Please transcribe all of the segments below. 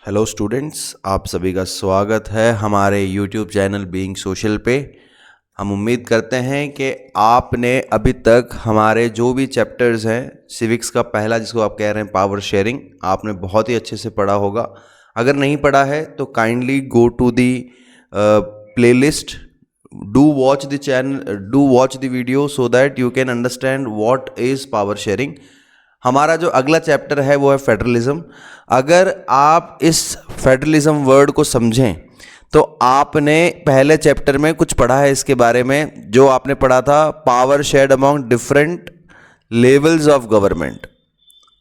Hello students, आप सभी का स्वागत है हमारे यूट्यूब चैनल बीइंग सोशल पे। हम उम्मीद करते हैं कि आपने अभी तक हमारे जो भी चैप्टर्स हैं, सिविक्स का पहला जिसको आप कह रहे हैं पावर शेयरिंग, आपने बहुत ही अच्छे से पढ़ा होगा। अगर नहीं पढ़ा है तो kindly go to the playlist, do watch the channel, do watch the video so that you can understand what is power sharing. हमारा जो अगला चैप्टर है वो है फेडरलिज्म। अगर आप इस फेडरलिज्म वर्ड को समझें तो आपने पहले चैप्टर में कुछ पढ़ा है इसके बारे में, जो आपने पढ़ा था power shared among different levels of government.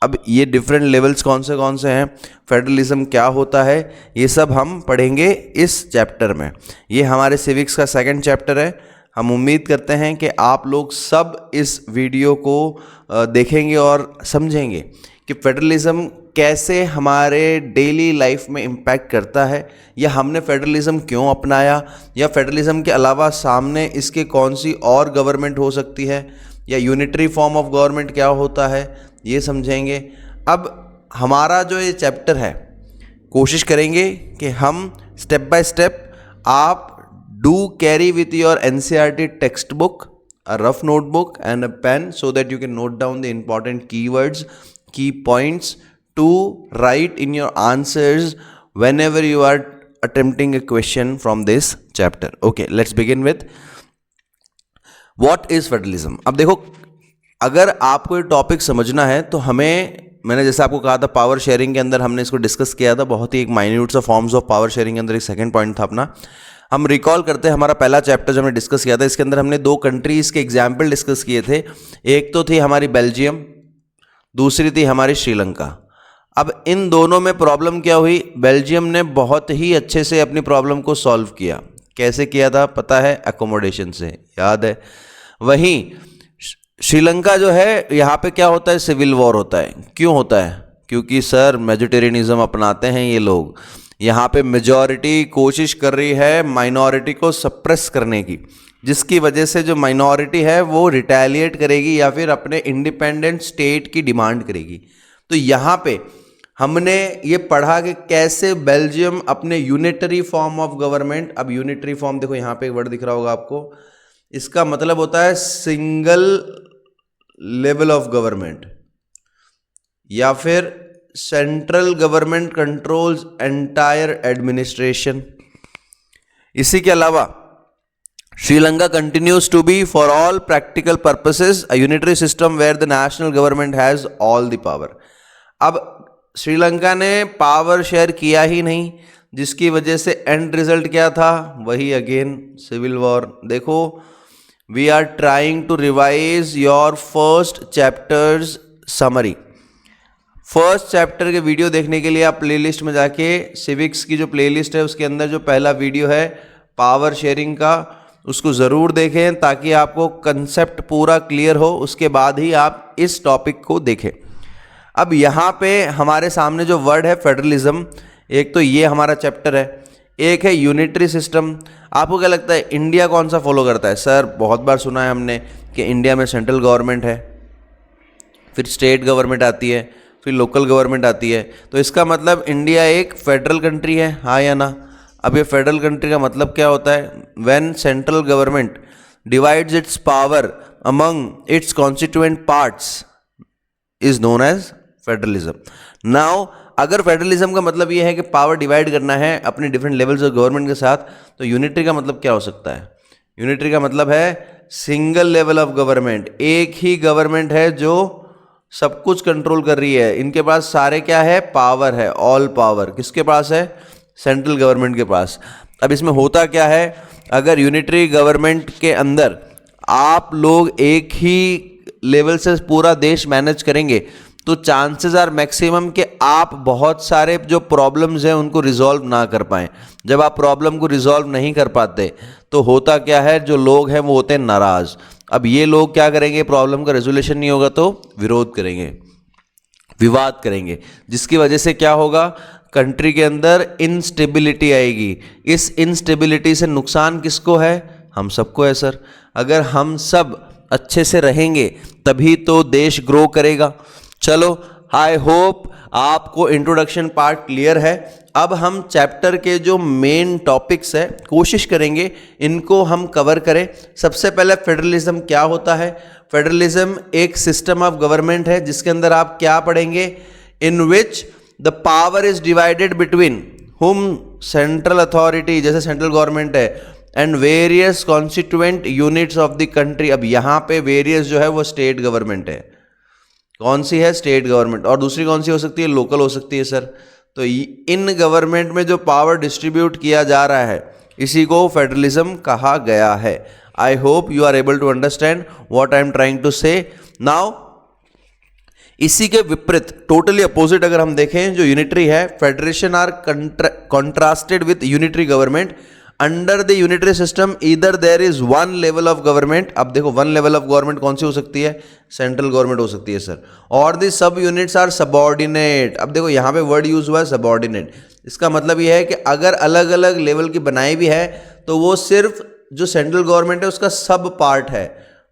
अब ये डिफरेंट लेवल्स कौन से हैं, फेडरलिज्म क्या होता है, ये सब हम पढ़ेंगे इस चैप्टर में। ये हमारे सिविक्स का सेकंड चैप्टर है। हम उम्मीद करते हैं कि आप लोग सब इस वीडियो को देखेंगे और समझेंगे कि फेडरलिज्म कैसे हमारे डेली लाइफ में इम्पैक्ट करता है, या हमने फेडरलिज्म क्यों अपनाया, या फेडरलिज्म के अलावा सामने इसके कौन सी और गवर्नमेंट हो सकती है, या यूनिटरी फॉर्म ऑफ गवर्नमेंट क्या होता है, ये समझेंगे। अब हमारा जो ये चैप्टर है, कोशिश करेंगे कि हम स्टेप बाय स्टेप, आप do carry with your NCERT textbook, a rough notebook and a pen so that you can note down the important keywords, key points to write in your answers whenever you are attempting a question from this chapter. Okay, let's begin with what is federalism. अब देखो, अगर आपको ये topic समझना है तो मैंने जैसे आपको कहा था पावर शेयरिंग के अंदर हमने इसको डिस्कस किया था, बहुत ही एक माइन्यूट सा फॉर्म्स ऑफ पावर शेयरिंग के अंदर एक सेकंड पॉइंट था अपना। हम रिकॉल करते हैं हमारा पहला चैप्टर जो हमने डिस्कस किया था, इसके अंदर हमने दो कंट्रीज़ के एग्जाम्पल डिस्कस किए थे। एक तो थी हमारी बेल्जियम, दूसरी थी हमारी श्रीलंका। अब इन दोनों में प्रॉब्लम क्या हुई, बेल्जियम ने बहुत ही अच्छे से अपनी प्रॉब्लम को सॉल्व किया। कैसे किया था पता है, अकोमोडेशन से, याद है। वहीं श्रीलंका जो है, यहाँ पे क्या होता है, सिविल वॉर होता है। क्यों होता है? क्योंकि सर वेजिटेरियनिज्म अपनाते हैं ये लोग। यहाँ पे मेजॉरिटी कोशिश कर रही है माइनॉरिटी को सप्रेस करने की, जिसकी वजह से जो माइनॉरिटी है वो रिटेलिएट करेगी या फिर अपने इंडिपेंडेंट स्टेट की डिमांड करेगी। तो यहाँ पे हमने ये पढ़ा कि कैसे बेल्जियम अपने यूनिटरी फॉर्म ऑफ गवर्नमेंट, अब यूनिटरी फॉर्म देखो यहाँ पे एक वर्ड दिख रहा होगा आपको, इसका मतलब होता है सिंगल लेवल ऑफ गवर्नमेंट, या फिर central government controls entire administration. इसी के अलावा Sri Lanka continues to be for all practical purposes a unitary system where the national government has all the power. अब श्रीलंका ने पावर शेयर किया ही नहीं, जिसकी वजह से एंड रिजल्ट क्या था, वही अगेन सिविल वॉर। देखो, we are trying to revise your first chapters summary. First chapter के वीडियो देखने के लिए आप प्लेलिस्ट में जाके सिविक्स की जो प्लेलिस्ट है उसके अंदर जो पहला वीडियो है पावर शेयरिंग का, उसको ज़रूर देखें ताकि आपको कंसेप्ट पूरा क्लियर हो, उसके बाद ही आप इस टॉपिक को देखें। अब यहाँ पे हमारे सामने जो वर्ड है फेडरलिज्म, एक तो ये हमारा चैप्टर है, एक है यूनिटरी सिस्टम। आपको क्या लगता है इंडिया कौन सा फॉलो करता है? सर बहुत बार सुना है हमने कि इंडिया में सेंट्रल गवर्नमेंट है, फिर स्टेट गवर्नमेंट आती है, फिर लोकल गवर्नमेंट आती है। तो इसका मतलब इंडिया एक फेडरल कंट्री है, हाँ या ना? अब ये फेडरल कंट्री का मतलब क्या होता है? When central government divides its power among its constituent parts is known as federalism. Now अगर फेडरलिज्म का मतलब ये है कि पावर डिवाइड करना है अपने डिफरेंट लेवल्स ऑफ गवर्नमेंट के साथ, तो यूनिटरी का मतलब क्या हो सकता है? यूनिटरी का मतलब है सिंगल लेवल ऑफ गवर्नमेंट, एक ही गवर्नमेंट है जो सब कुछ कंट्रोल कर रही है। इनके पास सारे क्या है, पावर है, ऑल पावर किसके पास है? सेंट्रल गवर्नमेंट के पास। अब इसमें होता क्या है, अगर यूनिटरी गवर्नमेंट के अंदर आप लोग एक ही लेवल से पूरा देश मैनेज करेंगे तो चांसेस आर मैक्सिमम कि आप बहुत सारे जो प्रॉब्लम्स हैं उनको रिजॉल्व ना कर पाएँ। जब आप प्रॉब्लम को रिजॉल्व नहीं कर पाते तो होता क्या है, जो लोग हैं वो होते हैं नाराज़। अब ये लोग क्या करेंगे, प्रॉब्लम का रेजोल्यूशन नहीं होगा तो विरोध करेंगे, विवाद करेंगे, जिसकी वजह से क्या होगा, कंट्री के अंदर इनस्टेबिलिटी आएगी। इस इनस्टेबिलिटी से नुकसान किसको है? हम सबको है सर। अगर हम सब अच्छे से रहेंगे तभी तो देश ग्रो करेगा। चलो, आई होप आपको इंट्रोडक्शन पार्ट क्लियर है। अब हम चैप्टर के जो मेन टॉपिक्स है कोशिश करेंगे इनको हम कवर करें। सबसे पहले फेडरलिज्म क्या होता है। फेडरलिज्म एक सिस्टम ऑफ गवर्नमेंट है जिसके अंदर आप क्या पढ़ेंगे, in which the power is divided between whom, central authority जैसे सेंट्रल गवर्नमेंट है, and various constituent units of the country. अब यहाँ पे वेरियस जो है वो स्टेट गवर्नमेंट है। कौन सी है, स्टेट गवर्नमेंट। और दूसरी कौन सी हो सकती है, लोकल हो सकती है सर। तो इन गवर्नमेंट में जो पावर डिस्ट्रीब्यूट किया जा रहा है इसी को फेडरलिज्म कहा गया है। I hope you are able to understand what I am trying to say now. इसी के विपरीत टोटली अपोजिट अगर हम देखें, जो यूनिटरी है, federation are contrasted with unitary government. Under the unitary system either there is one level of government. अब देखो वन लेवल ऑफ गवर्नमेंट कौन सी हो सकती है, सेंट्रल गवर्नमेंट हो सकती है सर। और the sub units are subordinate. अब देखो यहाँ पे वर्ड यूज हुआ है सबऑर्डिनेट। इसका मतलब यह है कि अगर अलग अलग लेवल की बनाई भी है तो वो सिर्फ जो सेंट्रल गवर्नमेंट है उसका सब पार्ट है,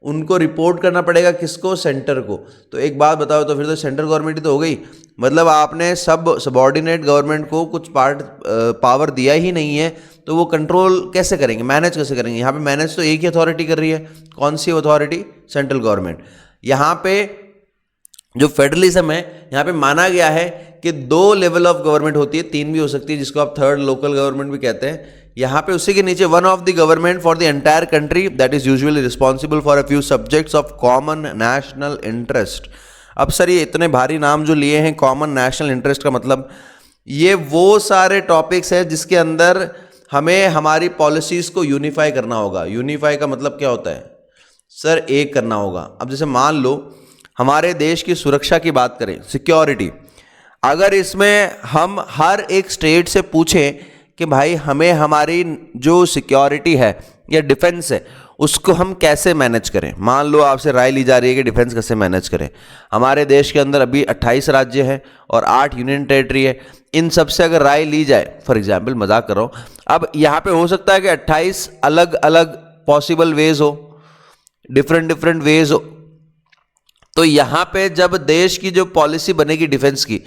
उनको रिपोर्ट करना पड़ेगा किसको, सेंटर को। तो एक बात बताओ, तो फिर तो सेंट्रल गवर्नमेंट ही तो हो गई। मतलब आपने सबऑर्डिनेट गवर्नमेंट को कुछ पावर दिया ही नहीं है, तो वो कंट्रोल कैसे करेंगे, मैनेज कैसे करेंगे। यहाँ पे मैनेज तो एक ही अथॉरिटी कर रही है। कौन सी अथॉरिटी, सेंट्रल गवर्नमेंट। यहाँ पे जो फेडरलिज्म है, यहाँ पे माना गया है कि 2 लेवल ऑफ गवर्नमेंट होती है, 3 भी हो सकती है, जिसको आप थर्ड लोकल गवर्नमेंट भी कहते हैं। यहाँ पे उसी के नीचे one of the government for the entire country that is usually responsible for a few subjects of common national interest. अब सर ये इतने भारी नाम जो लिए हैं, कॉमन नेशनल इंटरेस्ट का मतलब ये वो सारे टॉपिक्स हैं जिसके अंदर हमें हमारी पॉलिसीज को यूनिफाई करना होगा। यूनिफाई का मतलब क्या होता है सर, एक करना होगा। अब जैसे मान लो हमारे देश की सुरक्षा की बात करें, सिक्योरिटी, अगर इसमें हम हर एक स्टेट से पूछें कि भाई हमें हमारी जो सिक्योरिटी है या डिफेंस है उसको हम कैसे मैनेज करें। मान लो आपसे राय ली जा रही है कि डिफेंस कैसे मैनेज करें। हमारे देश के अंदर अभी 28 राज्य हैं और 8 यूनियन टेरिटरी है। इन सब से अगर राय ली जाए, फॉर एग्जांपल मजाक कर रहा हूँ, अब यहाँ पे हो सकता है कि 28 अलग अलग पॉसिबल वेज हो, डिफरेंट वेज हो। तो यहाँ पे जब देश की जो पॉलिसी बनेगी डिफेंस की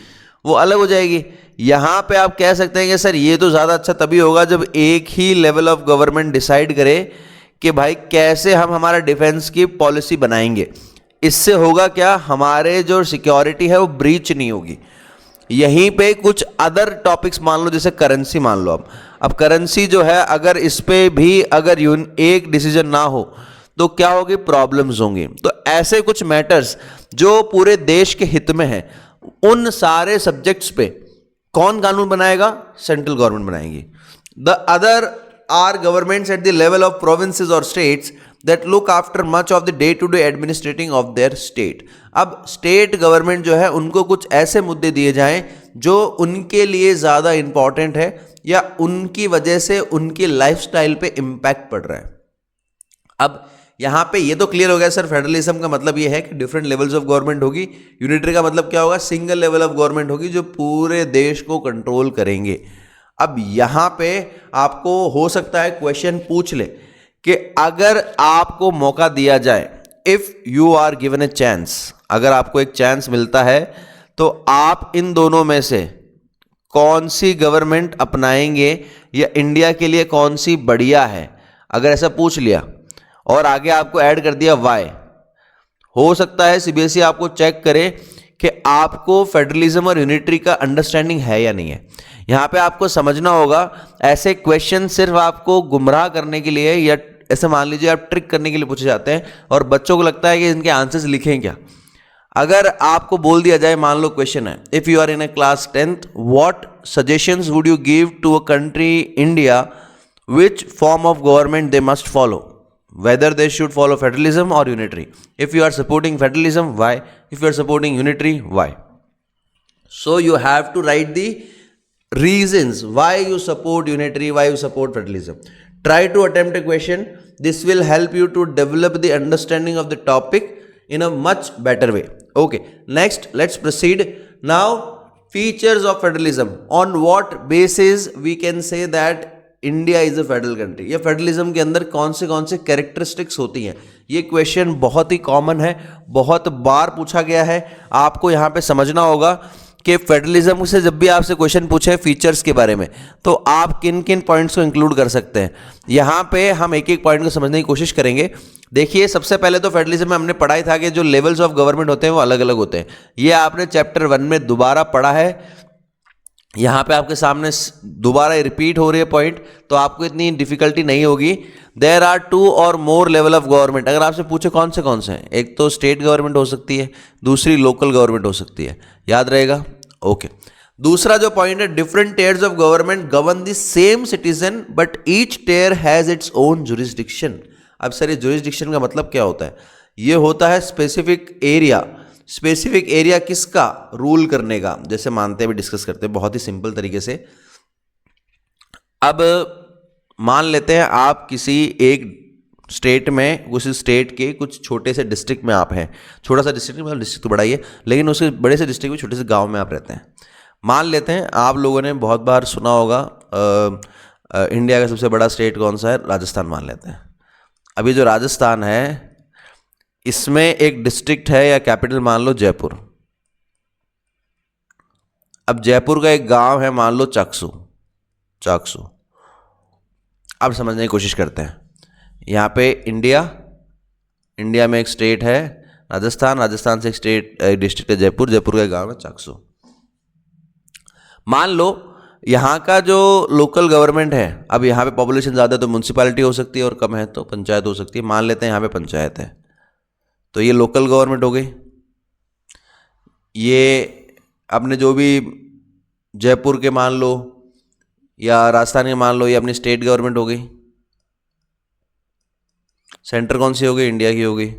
वो अलग हो जाएगी। यहाँ पे आप कह सकते हैं कि सर ये तो ज़्यादा अच्छा तभी होगा जब एक ही लेवल ऑफ गवर्नमेंट डिसाइड करे कि भाई कैसे हम हमारा डिफेंस की पॉलिसी बनाएंगे। इससे होगा क्या, हमारे जो सिक्योरिटी है वो ब्रीच नहीं होगी। यहीं पे कुछ अदर टॉपिक्स मान लो, जैसे करेंसी मान लो। अब करेंसी जो है अगर इस पे भी अगर एक डिसीजन ना हो तो क्या होगी, प्रॉब्लम्स होंगी। तो ऐसे कुछ मैटर्स जो पूरे देश के हित में है, उन सारे सब्जेक्ट्स पे कौन कानून बनाएगा, सेंट्रल गवर्नमेंट बनाएगी। The other are governments at the level of provinces और states that look after much of the day to day administrating of their state. अब स्टेट गवर्नमेंट जो है उनको कुछ ऐसे मुद्दे दिए जाएं जो उनके लिए ज़्यादा इंपॉर्टेंट है या उनकी वजह से उनकी लाइफस्टाइल पे इम्पैक्ट पड़ रहा है। अब यहाँ पे ये तो क्लियर हो गया सर, फेडरलिज्म का मतलब ये है कि डिफरेंट लेवल्स ऑफ गवर्नमेंट होगी। यूनिटरी का मतलब क्या होगा, सिंगल लेवल ऑफ गवर्नमेंट होगी जो पूरे देश को कंट्रोल करेंगे। अब यहाँ पे आपको हो सकता है क्वेश्चन पूछ ले कि अगर आपको मौका दिया जाए, if you are given a chance, अगर आपको एक चांस मिलता है तो आप इन दोनों में से कौन सी गवर्नमेंट अपनाएंगे या इंडिया के लिए कौन सी बढ़िया है। अगर ऐसा पूछ लिया और आगे आपको ऐड कर दिया वाई, हो सकता है सीबीएसई आपको चेक करे कि आपको फेडरलिज्म और यूनिटरी का अंडरस्टैंडिंग है या नहीं है। यहाँ पे आपको समझना होगा ऐसे क्वेश्चन सिर्फ आपको गुमराह करने के लिए या ऐसे मान लीजिए आप ट्रिक करने के लिए पूछे जाते हैं और बच्चों को लगता है कि इनके आंसर्स लिखें क्या। अगर आपको बोल दिया जाए, मान लो क्वेश्चन है, if you are in a class 10th, what suggestions would you give to a country India, which form of government they must follow, whether they should follow federalism or unitary. If you are supporting federalism, why? If you are supporting unitary, why? So you have to write the reasons why you support unitary, why you support federalism. Try to attempt a question. This will help you to develop the understanding of the topic in a much better way. Okay, next let's proceed. Now, features of federalism. On what basis we can say that India is a federal country, या federalism के अंदर कौन से characteristics होती हैं। ये question बहुत ही common है, बहुत बार पूछा गया है। आपको यहाँ पे समझना होगा कि फेडरलिज्म से जब भी आपसे क्वेश्चन पूछे फीचर्स के बारे में, तो आप किन किन पॉइंट्स को इंक्लूड कर सकते हैं। यहाँ पे हम एक एक पॉइंट को समझने की कोशिश करेंगे। देखिए, सबसे पहले तो फेडरलिज्म में हमने पढ़ा ही था कि जो लेवल्स ऑफ गवर्नमेंट होते हैं वो अलग अलग होते हैं। ये आपने चैप्टर 1 में दोबारा पढ़ा है। यहाँ पे आपके सामने दोबारा रिपीट हो रही है पॉइंट, तो आपको इतनी डिफिकल्टी नहीं होगी। देयर आर 2 और मोर लेवल ऑफ गवर्नमेंट। अगर आपसे पूछे कौन से हैं, एक तो स्टेट गवर्नमेंट हो सकती है, दूसरी लोकल गवर्नमेंट हो सकती है, याद रहेगा। ओके, दूसरा जो पॉइंट है, different tiers of government govern the same citizen but each tier has its own jurisdiction. अब सर, ये जुरिस्डिक्शन का मतलब क्या होता है? ये होता है स्पेसिफिक एरिया। स्पेसिफिक एरिया किसका? रूल करने का। जैसे मानते हैं, भी डिस्कस करते हैं बहुत ही सिंपल तरीके से। अब मान लेते हैं आप किसी एक स्टेट में, उस स्टेट के कुछ छोटे से डिस्ट्रिक्ट में आप हैं। छोटा सा डिस्ट्रिक्ट, मतलब डिस्ट्रिक्ट तो बड़ा ही है, लेकिन उसके बड़े से डिस्ट्रिक्ट में छोटे से गांव में आप रहते हैं। मान लेते हैं, आप लोगों ने बहुत बार सुना होगा इंडिया का सबसे बड़ा स्टेट कौन सा है? राजस्थान मान लेते हैं। अभी जो राजस्थान है, इसमें एक डिस्ट्रिक्ट है या कैपिटल मान लो जयपुर। अब जयपुर का एक गांव है, मान लो चाकसू। अब समझने की कोशिश करते हैं। यहाँ पे इंडिया में एक स्टेट है राजस्थान से एक डिस्ट्रिक्ट है जयपुर का एक गांव है चाकसू। मान लो यहाँ का जो लोकल गवर्नमेंट है, अब यहाँ पे पॉपुलेशन ज़्यादा है तो म्यूनसिपैलिटी हो सकती है, और कम है तो पंचायत हो सकती है। मान लेते हैं यहाँ पे पंचायत है, तो ये लोकल गवर्नमेंट हो गई। ये अपने जो भी जयपुर के मान लो या राजस्थान के मान लो, ये अपनी स्टेट गवर्नमेंट हो गई। सेंटर कौन सी हो गई? इंडिया की हो गई।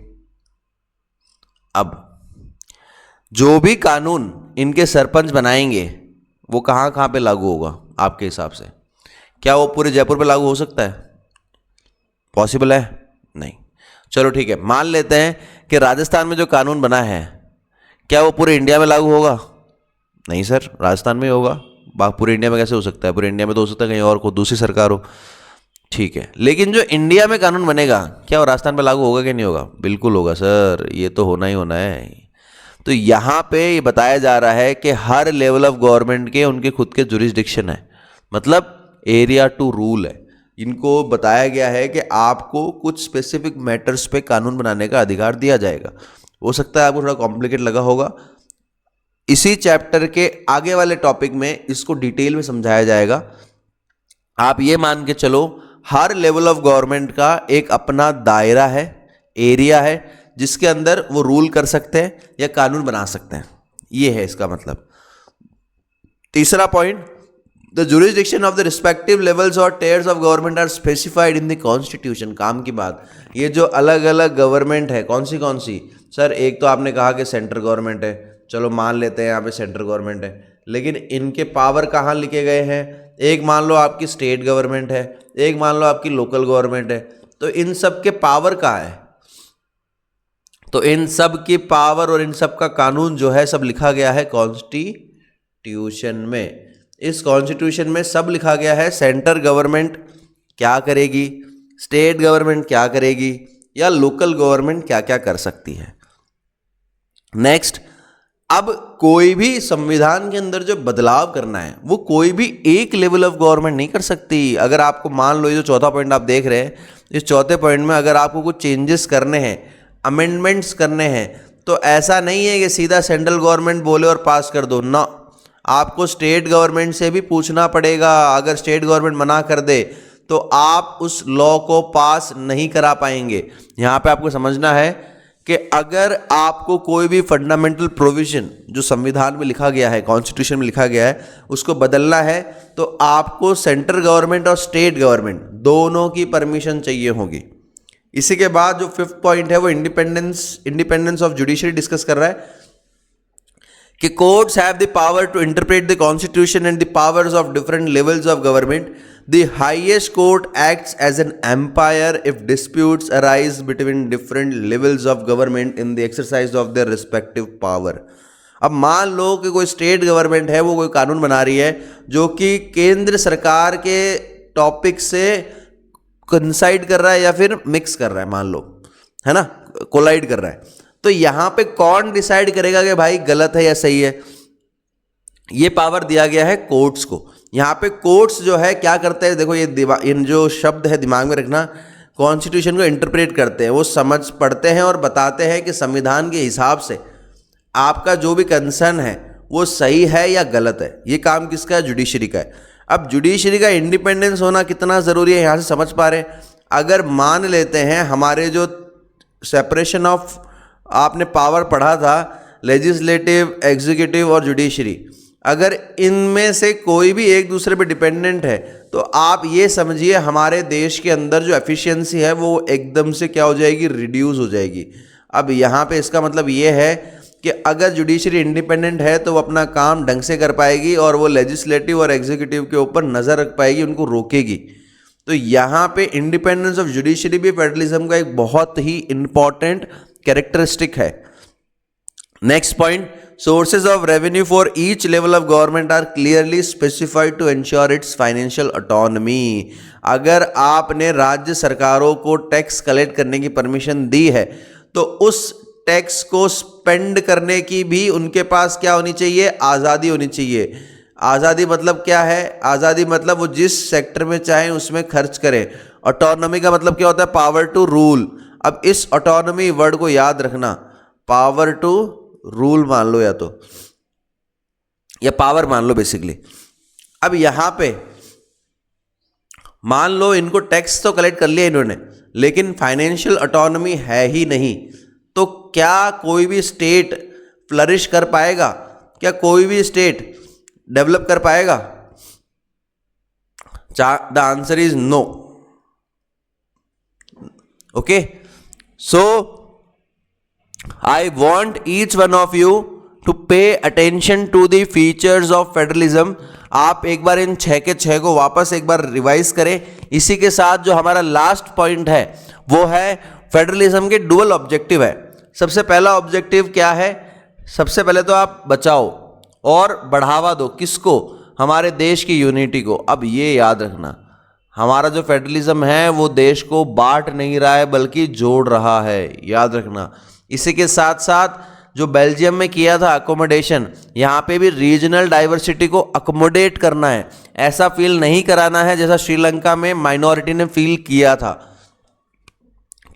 अब जो भी कानून इनके सरपंच बनाएंगे वो कहाँ कहाँ पे लागू होगा आपके हिसाब से? क्या वो पूरे जयपुर पे लागू हो सकता है? पॉसिबल है? नहीं। चलो ठीक है, मान लेते हैं कि राजस्थान में जो कानून बना है, क्या वो पूरे इंडिया में लागू होगा? नहीं सर, राजस्थान में ही होगा। पूरे इंडिया में कैसे हो सकता है? पूरे इंडिया में तो हो सकता है कहीं और को दूसरी सरकार हो। ठीक है, लेकिन जो इंडिया में कानून बनेगा, क्या वो राजस्थान पे लागू होगा कि नहीं होगा? बिल्कुल होगा सर, ये तो होना ही होना है। तो यहाँ पे ये बताया जा रहा है कि हर लेवल ऑफ गवर्नमेंट के उनके खुद के जुरिस्डिक्शन है, मतलब एरिया टू रूल है। इनको बताया गया है कि आपको कुछ स्पेसिफिक मैटर्स पे कानून बनाने का अधिकार दिया जाएगा। हो सकता है आपको थोड़ा कॉम्प्लिकेट लगा होगा। इसी चैप्टर के आगे वाले टॉपिक में इसको डिटेल में समझाया जाएगा। आप ये मान के चलो, हर लेवल ऑफ गवर्नमेंट का एक अपना दायरा है, एरिया है, जिसके अंदर वो रूल कर सकते हैं या कानून बना सकते हैं। ये है इसका मतलब। तीसरा point, the jurisdiction of the respective levels और tiers of government are specified in the constitution. काम की बात, ये जो अलग अलग गवर्नमेंट है, कौन सी? सर, एक तो आपने कहा कि सेंट्रल गवर्नमेंट है, चलो मान लेते हैं यहाँ पे सेंट्रल गवर्नमेंट है, लेकिन इनके पावर कहाँ लिखे गए हैं? एक मान लो आपकी स्टेट गवर्नमेंट है, एक मान लो आपकी लोकल गवर्नमेंट है, तो इन सब के पावर कहाँ है? तो इन सब की पावर और इन सब का कानून जो है सब लिखा गया है कॉन्स्टिट्यूशन में। इस कॉन्स्टिट्यूशन में सब लिखा गया है, सेंट्रल गवर्नमेंट क्या करेगी, स्टेट गवर्नमेंट क्या करेगी, या लोकल गवर्नमेंट क्या क्या कर सकती है। नेक्स्ट, अब कोई भी संविधान के अंदर जो बदलाव करना है वो कोई भी एक लेवल ऑफ गवर्नमेंट नहीं कर सकती। अगर आपको मान लो, ये जो चौथा पॉइंट आप देख रहे हैं, इस चौथे पॉइंट में अगर आपको कुछ चेंजेस करने हैं, अमेंडमेंट्स करने हैं, तो ऐसा नहीं है कि सीधा सेंट्रल गवर्नमेंट बोले और पास कर दो ना। आपको स्टेट गवर्नमेंट से भी पूछना पड़ेगा। अगर स्टेट गवर्नमेंट मना कर दे तो आप उस लॉ को पास नहीं करा पाएंगे। यहाँ पे आपको समझना है कि अगर आपको कोई भी फंडामेंटल प्रोविजन जो संविधान में लिखा गया है, कॉन्स्टिट्यूशन में लिखा गया है, उसको बदलना है, तो आपको सेंट्रल गवर्नमेंट और स्टेट गवर्नमेंट दोनों की परमिशन चाहिए होगी। इसी के बाद जो फिफ्थ पॉइंट है वो इंडिपेंडेंस ऑफ जुडिशरी डिस्कस कर रहा है कि courts have the power to interpret the constitution and the powers of different levels of government. The highest court acts as an umpire if disputes arise between different levels of government in the exercise of their respective power. अब मान लो कि कोई state government है, वो कोई कानून बना रही है जो कि केंद्र सरकार के टॉपिक से कंसाइड कर रहा है या फिर मिक्स कर रहा है, मान लो, है ना, कोलाइड कर रहा है। तो यहां पे कौन डिसाइड करेगा कि भाई गलत है या सही है? ये पावर दिया गया है कोर्ट्स को। यहाँ पे कोर्ट्स जो है क्या करते हैं, देखो ये इन जो शब्द है दिमाग में रखना, कॉन्स्टिट्यूशन को इंटरप्रेट करते हैं, वो समझ पढ़ते हैं और बताते हैं कि संविधान के हिसाब से आपका जो भी कंसर्न है वो सही है या गलत है। ये काम किसका है? जुडिशरी का है। अब जुडिशरी का इंडिपेंडेंस होना कितना ज़रूरी है यहाँ से समझ पा रहे हैं। अगर मान लेते हैं हमारे जो सेपरेशन ऑफ आपने पावर पढ़ा था, लेजिस्लेटिव, एग्जीक्यूटिव और जुडिशरी, अगर इनमें से कोई भी एक दूसरे पे डिपेंडेंट है तो आप ये समझिए हमारे देश के अंदर जो एफिशिएंसी है वो एकदम से क्या हो जाएगी? रिड्यूस हो जाएगी। अब यहाँ पे इसका मतलब ये है कि अगर जुडिशरी इंडिपेंडेंट है तो वो अपना काम ढंग से कर पाएगी और वो लेजिस्लेटिव और एग्जीक्यूटिव के ऊपर नज़र रख पाएगी, उनको रोकेगी। तो यहाँ पे इंडिपेंडेंस ऑफ जुडिशरी भी फेडरलिज्म का एक बहुत ही इंपॉर्टेंट कैरेक्टरिस्टिक है। Next point, sources of revenue for each level of government are clearly specified to ensure its financial autonomy. अगर आपने राज्य सरकारों को टैक्स कलेक्ट करने की परमिशन दी है तो उस टैक्स को स्पेंड करने की भी उनके पास क्या होनी चाहिए? आज़ादी होनी चाहिए। आज़ादी मतलब क्या है? आज़ादी मतलब वो जिस सेक्टर में चाहें उसमें खर्च करें। ऑटोनॉमी का मतलब क्या होता है? Power to rule. अब इस ऑटोनॉमी वर्ड को याद रखना, पावर टू रूल मान लो या पावर मान लो बेसिकली। अब यहां पे मान लो इनको टैक्स तो कलेक्ट कर लिया इन्होंने, लेकिन फाइनेंशियल ऑटोनॉमी है ही नहीं, तो क्या कोई भी स्टेट फ्लरिश कर पाएगा? क्या कोई भी स्टेट डेवलप कर पाएगा? The answer is no. Okay, so I want each one of you to pay attention to the features of federalism। आप एक बार इन 6 के 6 को वापस एक बार रिवाइज करें। इसी के साथ जो हमारा लास्ट पॉइंट है वो है फेडरलिज्म के डुअल ऑब्जेक्टिव है। सबसे पहला ऑब्जेक्टिव क्या है? सबसे पहले तो आप बचाओ और बढ़ावा दो, किसको? हमारे देश की यूनिटी को। अब ये याद रखना, हमारा जो फेडरलिज्म है वो देश को बांट नहीं रहा है बल्कि जोड़ रहा है, याद रखना। इसी के साथ साथ जो बेल्जियम में किया था अकोमोडेशन, यहाँ पे भी रीजनल डाइवर्सिटी को अकोमोडेट करना है, ऐसा फील नहीं कराना है जैसा श्रीलंका में माइनॉरिटी ने फील किया था।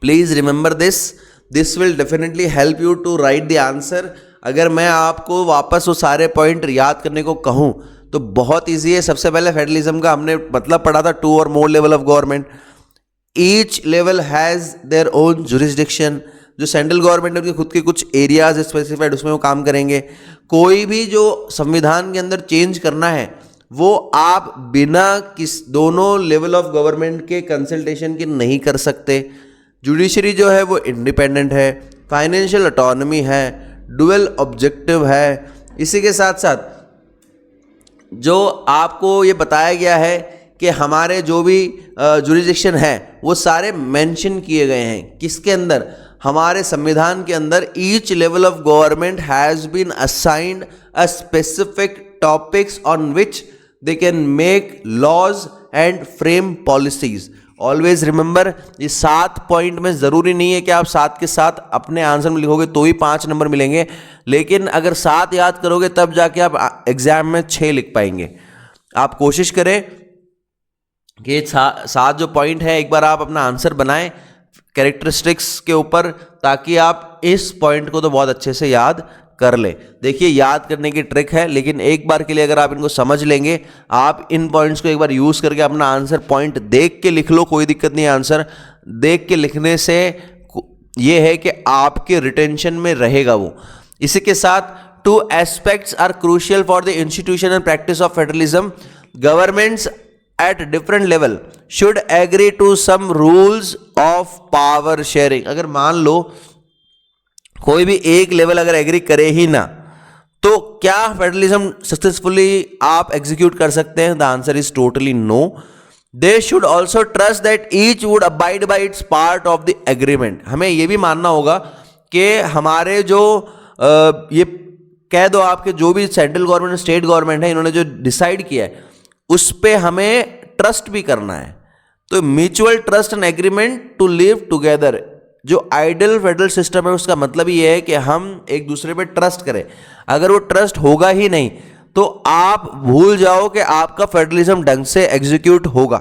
Please remember this will definitely help you to write the answer. अगर मैं आपको वापस वो सारे पॉइंट याद करने को कहूँ तो बहुत ईजी है। सबसे पहले फेडरलिज्म का हमने मतलब पढ़ा था 2 और more level of government. Each level has their own jurisdiction. जो सेंट्रल गवर्नमेंट है उनके खुद के कुछ एरियाज स्पेसिफाइड, उसमें वो काम करेंगे। कोई भी जो संविधान के अंदर चेंज करना है वो आप बिना दोनों लेवल ऑफ गवर्नमेंट के कंसल्टेशन के नहीं कर सकते। जुडिशरी जो है वो इंडिपेंडेंट है, फाइनेंशियल ऑटोनॉमी है, डुअल ऑब्जेक्टिव है। इसी के साथ साथ जो आपको ये बताया गया है कि हमारे जो भी जुरिडिक्शन है वो सारे मेंशन किए गए हैं किसके अंदर? हमारे संविधान के अंदर। Each level of government has been assigned a specific topics on which they can make laws and frame policies. Always remember, ये 7 पॉइंट में ज़रूरी नहीं है कि आप 7 के 7 अपने आंसर में लिखोगे तो ही 5 नंबर मिलेंगे, लेकिन अगर 7 याद करोगे तब जाके आप एग्जाम में 6 लिख पाएंगे। आप कोशिश करें कि 7 जो पॉइंट है एक बार आप अपना आंसर बनाएं कैरेक्टरिस्टिक्स के ऊपर, ताकि आप इस पॉइंट को तो बहुत अच्छे से याद कर ले। देखिए, याद करने की ट्रिक है, लेकिन एक बार के लिए अगर आप इनको समझ लेंगे, आप इन पॉइंट्स को एक बार यूज करके अपना आंसर पॉइंट देख के लिख लो, कोई दिक्कत नहीं है। आंसर देख के लिखने से ये है कि आपके रिटेंशन में रहेगा वो। इसी के साथ 2 aspects are crucial for the institution and practice of federalism. Governments at different level should agree to some rules of power sharing। अगर मान लो कोई भी एक लेवल अगर एग्री करे ही ना, तो क्या फेडरलिज्म सक्सेसफुली आप एग्जीक्यूट कर सकते हैं? The answer is totally no. They should also trust that each would abide by its part of the agreement. हमें यह भी मानना होगा कि हमारे जो ये कह दो आपके जो भी सेंट्रल गवर्नमेंट स्टेट गवर्नमेंट है, इन्होंने जो डिसाइड किया है उस पे हमें ट्रस्ट भी करना है। तो mutual trust and agreement to live together, जो आइडियल फेडरल सिस्टम है उसका मतलब ये है कि हम एक दूसरे पे ट्रस्ट करें। अगर वो ट्रस्ट होगा ही नहीं तो आप भूल जाओ कि आपका फेडरलिज्म ढंग से एग्जीक्यूट होगा।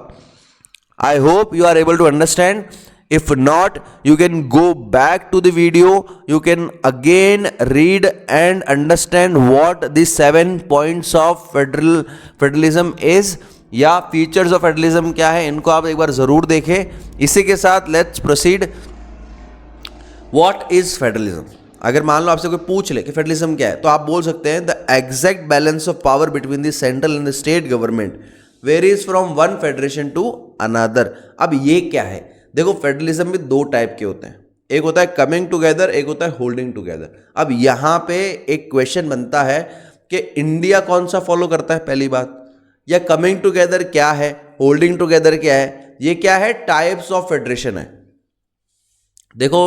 I hope you are able to understand. If not, you can go back to the video. You can again read and understand what the 7 points of federalism is या features of federalism क्या है, इनको आप एक बार जरूर देखें। इसी के साथ let's proceed. What is federalism? अगर मान लो आपसे कोई पूछ ले कि फेडरलिज्म क्या है, तो आप बोल सकते हैं the exact balance of power between the central and the state government varies from one federation to another. अब ये क्या है? देखो, फेडरलिज्म में दो टाइप के होते हैं, एक होता है कमिंग टुगेदर, एक होता है होल्डिंग टुगेदर। अब यहां पे एक क्वेश्चन बनता है कि इंडिया कौन सा फॉलो करता है, पहली बात, या कमिंग टुगेदर क्या है, होल्डिंग टुगेदर क्या है, ये क्या है, टाइप्स ऑफ फेडरेशन है। देखो,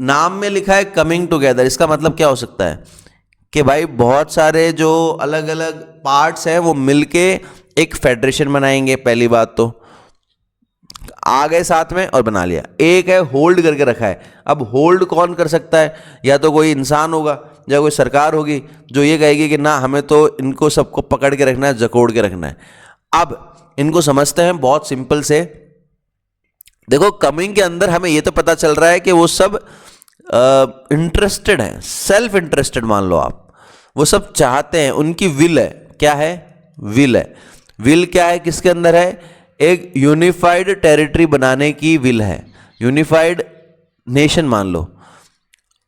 नाम में लिखा है कमिंग टुगेदर, इसका मतलब क्या हो सकता है कि भाई बहुत सारे जो अलग अलग पार्ट्स हैं वो मिलके एक फेडरेशन बनाएंगे। पहली बात तो आ गए साथ में और बना लिया। एक है होल्ड करके रखा है। अब होल्ड कौन कर सकता है? या तो कोई इंसान होगा या कोई सरकार होगी जो ये कहेगी कि ना, हमें तो इनको सबको पकड़ के रखना है, जकोड़ के रखना है। अब इनको समझते हैं बहुत सिंपल से। देखो, कमिंग के अंदर हमें ये तो पता चल रहा है कि वो सब इंटरेस्टेड है, सेल्फ इंटरेस्टेड मान लो आप, वो सब चाहते हैं, उनकी विल है। क्या है? विल है। विल क्या है? किसके अंदर है? एक यूनिफाइड टेरिटरी बनाने की विल है, यूनिफाइड नेशन मान लो।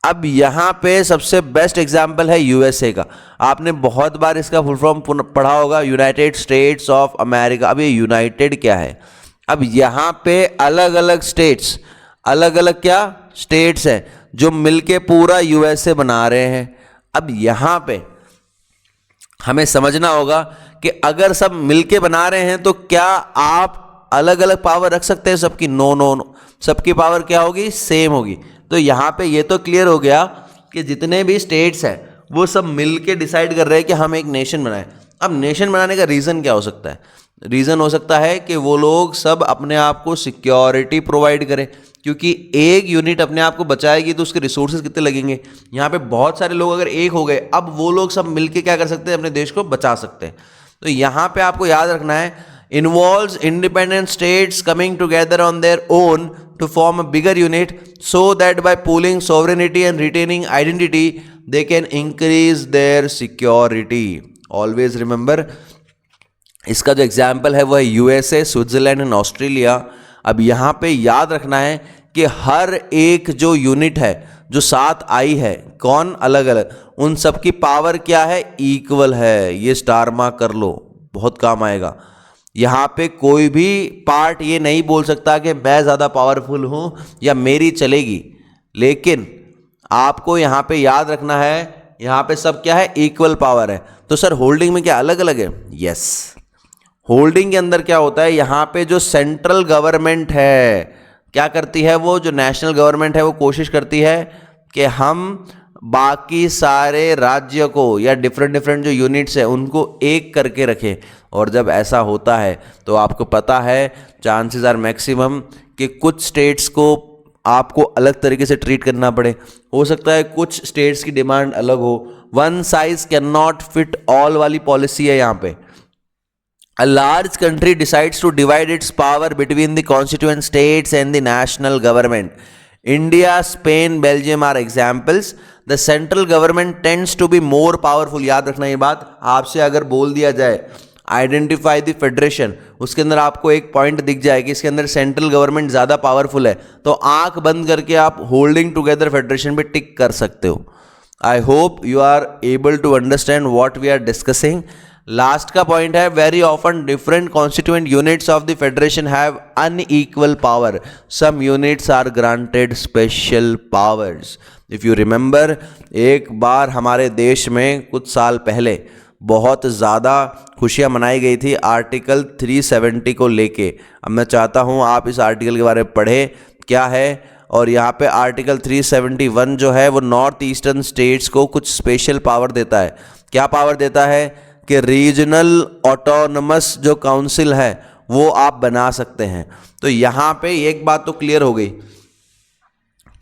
अब यहां पे सबसे बेस्ट एग्जांपल है यूएसए का। आपने बहुत बार इसका फुल फॉर्म पढ़ा होगा, यूनाइटेड स्टेट्स ऑफ अमेरिका। अब ये यूनाइटेड क्या है? अब यहां पे अलग अलग स्टेट्स, अलग अलग क्या स्टेट्स हैं जो मिलके पूरा यूएसए बना रहे हैं। अब यहां पे हमें समझना होगा कि अगर सब मिलके बना रहे हैं तो क्या आप अलग अलग पावर रख सकते हैं सबकी? नो नो नो, सबकी पावर क्या होगी? सेम होगी। तो यहाँ पे ये तो क्लियर हो गया कि जितने भी स्टेट्स हैं वो सब मिलके डिसाइड कर रहे हैं कि हम एक नेशन बनाएं। अब नेशन बनाने का रीज़न क्या हो सकता है? रीज़न हो सकता है कि वो लोग सब अपने आप को सिक्योरिटी प्रोवाइड करें, क्योंकि एक यूनिट अपने आप को बचाएगी तो उसके रिसोर्सेज कितने लगेंगे। यहाँ पे बहुत सारे लोग अगर एक हो गए, अब वो लोग सब मिलके क्या कर सकते हैं? अपने देश को बचा सकते हैं। तो यहाँ पे आपको याद रखना है, involves independent states coming together on their own to form a bigger unit so that by pooling sovereignty and retaining identity they can increase their security. Always remember, इसका जो एग्जाम्पल है वो है यूएसए, स्विट्जरलैंड एंड ऑस्ट्रेलिया। अब यहाँ पे याद रखना है कि हर एक जो यूनिट है जो साथ आई है, कौन? अलग अलग, उन सब की पावर क्या है? इक्वल है। ये स्टार मार्क कर लो, बहुत काम आएगा। यहाँ पे कोई भी पार्ट ये नहीं बोल सकता कि मैं ज़्यादा पावरफुल हूँ या मेरी चलेगी। लेकिन आपको यहाँ पे याद रखना है, यहाँ पे सब क्या है? इक्वल पावर है। तो सर होल्डिंग में क्या अलग अलग है? यस, होल्डिंग के अंदर क्या होता है? यहाँ पे जो सेंट्रल गवर्नमेंट है क्या करती है? वो जो नेशनल गवर्नमेंट है वो कोशिश करती है कि हम बाकी सारे राज्य को या डिफरेंट डिफरेंट जो यूनिट्स है उनको एक करके रखें। और जब ऐसा होता है तो आपको पता है चांसेस आर मैक्सिमम कि कुछ स्टेट्स को आपको अलग तरीके से ट्रीट करना पड़े। हो सकता है कुछ स्टेट्स की डिमांड अलग हो। One size can not fit all वाली पॉलिसी है यहाँ पे। A large country decides to divide its power between the constituent states and the national government. India, Spain, Belgium are examples. The central government tends to be more powerful. याद रखना ये बात। आपसे अगर बोल दिया जाए आइडेंटिफाई द फेडरेशन, उसके अंदर आपको एक पॉइंट दिख जाए कि इसके अंदर सेंट्रल गवर्नमेंट ज़्यादा पावरफुल है, तो आंख बंद करके आप होल्डिंग टुगेदर फेडरेशन पे टिक कर सकते हो। I hope you are able to understand what we are discussing. Last का पॉइंट है, very often different constituent units of the federation have unequal power, some units are granted special powers. If you remember, एक बार हमारे देश में कुछ साल पहले बहुत ज़्यादा खुशियाँ मनाई गई थी आर्टिकल 370 को लेके। अब मैं चाहता हूँ आप इस आर्टिकल के बारे में पढ़ें क्या है। और यहाँ पे आर्टिकल 371 जो है वो नॉर्थ ईस्टर्न स्टेट्स को कुछ स्पेशल पावर देता है। क्या पावर देता है? कि रीजनल ऑटोनमस जो काउंसिल है वो आप बना सकते हैं। तो यहाँ पे एक बात तो क्लियर हो गई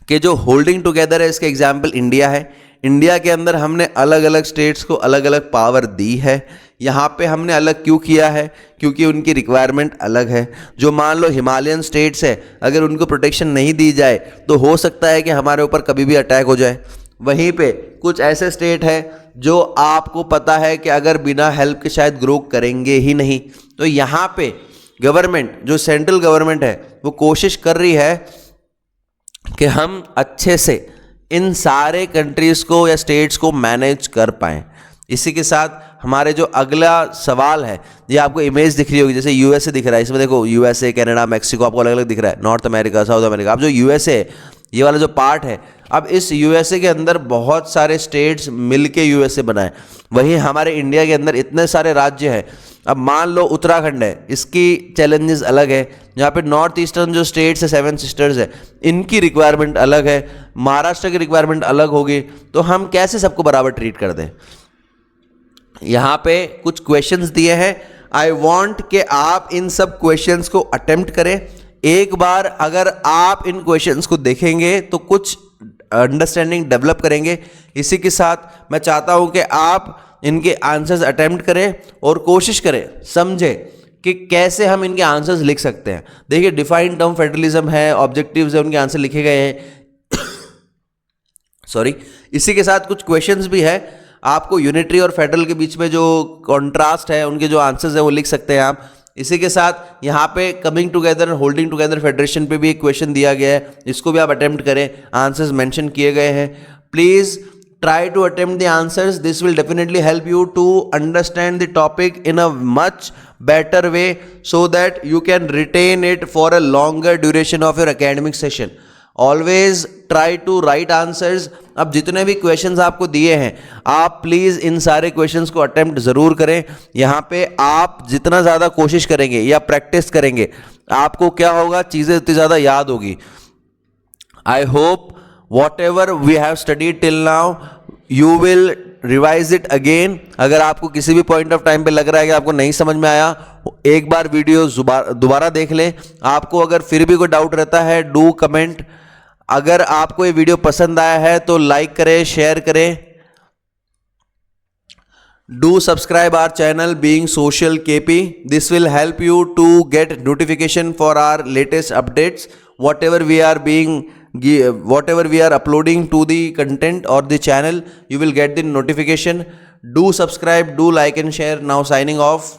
कि जो होल्डिंग टुगेदर है इसके एग्जाम्पल इंडिया है। इंडिया के अंदर हमने अलग अलग स्टेट्स को अलग अलग पावर दी है। यहाँ पे हमने अलग क्यों किया है? क्योंकि उनकी रिक्वायरमेंट अलग है। जो मान लो हिमालयन स्टेट्स है, अगर उनको प्रोटेक्शन नहीं दी जाए तो हो सकता है कि हमारे ऊपर कभी भी अटैक हो जाए। वहीं पे कुछ ऐसे स्टेट है जो आपको पता है कि अगर बिना हेल्प के शायद ग्रो करेंगे ही नहीं। तो यहाँ पे गवर्नमेंट, जो सेंट्रल गवर्नमेंट है, वो कोशिश कर रही है कि हम अच्छे से इन सारे कंट्रीज़ को या स्टेट्स को मैनेज कर पाएँ। इसी के साथ हमारे जो अगला सवाल है, ये आपको इमेज दिख रही होगी, जैसे यूएसए दिख रहा है, इसमें देखो यूएसए, कनाडा, मैक्सिको आपको अलग अलग दिख रहा है, नॉर्थ अमेरिका, साउथ अमेरिका। अब जो यूएसए ये वाला जो पार्ट है, अब इस यूएसए के अंदर बहुत सारे स्टेट्स मिलके यूएसए बनाए। वहीं हमारे इंडिया के अंदर इतने सारे राज्य हैं। अब मान लो उत्तराखंड है, इसकी चैलेंजेस अलग है। यहाँ पे नॉर्थ ईस्टर्न जो स्टेट्स है, 7 सिस्टर्स है, इनकी रिक्वायरमेंट अलग है, महाराष्ट्र की रिक्वायरमेंट अलग होगी। तो हम कैसे सबको बराबर ट्रीट कर दें? यहाँ पे कुछ क्वेश्चंस दिए हैं। आई वांट कि आप इन सब क्वेश्चंस को अटेम्प्ट करें। एक बार अगर आप इन क्वेश्चंस को देखेंगे तो कुछ अंडरस्टैंडिंग डेवलप करेंगे। इसी के साथ मैं चाहता हूँ कि आप इनके आंसर्स अटेम्प्ट करें और कोशिश करें, समझें कि कैसे हम इनके आंसर्स लिख सकते हैं। देखिए, डिफाइन टर्म फेडरलिज्म है, ऑब्जेक्टिव्स है, उनके आंसर लिखे गए हैं। सॉरी। इसी के साथ कुछ क्वेश्चंस भी है। आपको यूनिटरी और फेडरल के बीच में जो कॉन्ट्रास्ट है, उनके जो आंसर्स है वो लिख सकते हैं आप। इसी के साथ यहाँ पे coming together, holding together federation पे भी एक क्वेश्चन दिया गया है, इसको भी आप अटेम्प्ट करें। आंसर्स मेंशन किए गए हैं। Please try to attempt the answers. This will definitely help you to understand the topic in a much better way so that you can retain it for a longer duration of your academic session. Always try to write answers. अब जितने भी questions आपको दिए हैं, आप please इन सारे questions को attempt ज़रूर करें। यहाँ पे आप जितना ज़्यादा कोशिश करेंगे या प्रैक्टिस करेंगे, आपको क्या होगा, चीज़ें उतनी ज़्यादा याद होगी। I hope whatever we have studied till now, you will revise it again. अगर आपको किसी भी पॉइंट ऑफ टाइम पे लग रहा है कि आपको नहीं समझ में आया, एक बार वीडियो दोबारा देख लें। आपको अगर फिर भी कोई डाउट रहता है, डू कमेंट। अगर आपको ये वीडियो पसंद आया है तो लाइक करें, शेयर करें। Do subscribe our channel Being Social KP. This will help you to get notification for our latest updates. Whatever we are uploading to the content or the channel, you will get the notification. Do subscribe, do like and share. Now signing off.